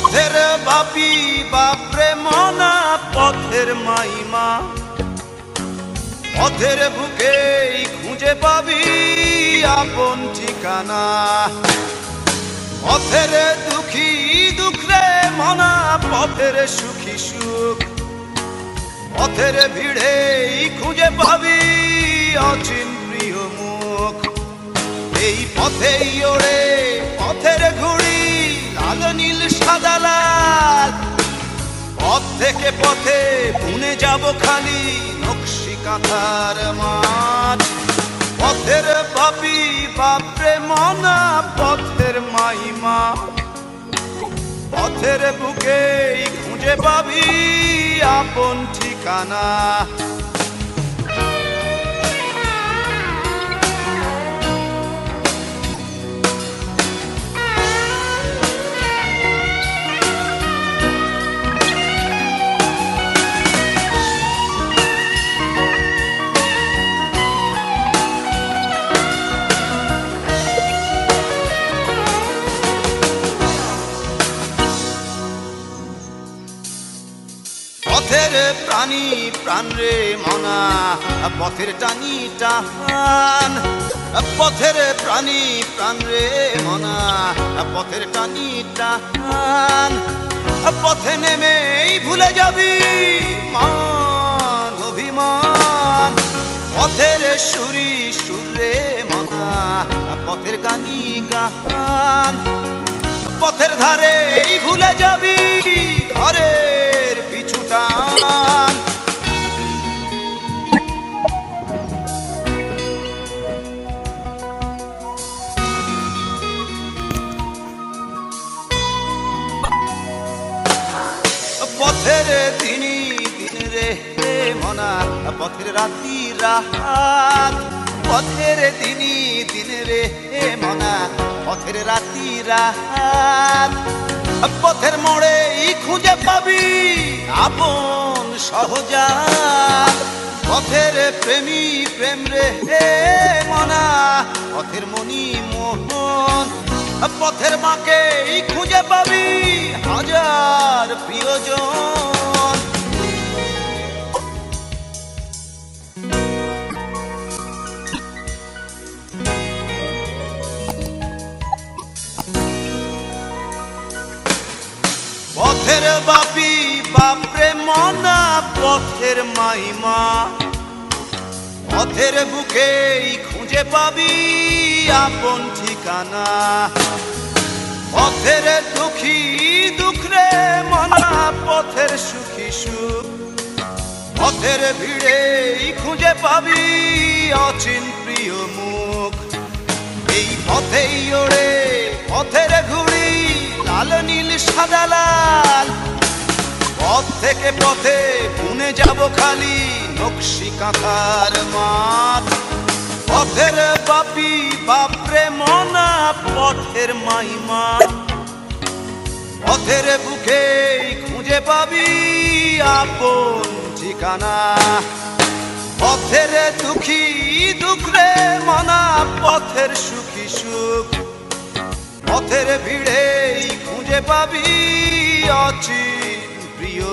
পথের বাপি বাপরে মনা পথের মাইমা, পথের বুকেই খুঁজে পাবি আপন ঠিকানা। পথের দুঃখী দুঃখ রে মনা, পথের সুখী সুখ, পথের ভিড়েই খুঁজে পাবি অচিন প্রিয় মুখ। এই পথেই ওড়ে পথের ঘুড়ি, লাল নীল সাদা লাল, পথ থেকে পথে বুনে যাব খালি নকশি কাঁথার মাঠ। পথের বাপি বাপরে মনা পথের মাইমা, পথের বুকেই খুঁজে পাবি আপন ঠিকানা। পথের প্রাণী প্রাণ রে মনা, পথের টানি টান। পথের প্রাণী প্রাণ রে মনা, পথের টানি টান। পথে নেমেই ভুলে যাবি মান অভিমান। পথের সুরি সুরে মনা, পথের গানি গান। পথের ধারেই ভুলে যাবি ঘরের পিছু টান। পথের দিনই দিন রে মনা, পথের রাতি রাত। পথের দিনই দিন রে মনা, পথের রাতি রাত। পথের মোড়েই খুঁজে পাবি আপন সহজাত। পথের প্রেমী প্রেম রে মনা, পথের মনি মোহন। পথের মাকেই খুঁজে পাবি হাজার প্রিয়জন। পথের বাপি বাপরে মনা পথের মাইমা, পথের বুকেই খুঁজে পাবি আপন ঠিকানা। পথের দুঃখী দুঃখ রে মনা, পথের সুখী সুখ, পথের ভিড়েই খুঁজে পাবি অচিন প্রিয় মুখ। এই পথেই ওড়ে পথের ঘুড়ি, লাল নীল সাদা লাল, পথ থেকে পথে বুনে যাব খালি নকশি কাঁথার মাঠ। পথের বাপি বাপরে মনা পথের মাইমা, পথের বুকেই খুঁজে পাবি আপন ঠিকানা। পথের দুঃখী দুঃখ রে মনা, পথের সুখী সুখ, পথের ভিড়েই খুঁজে পাবি অচিন প্রিয়।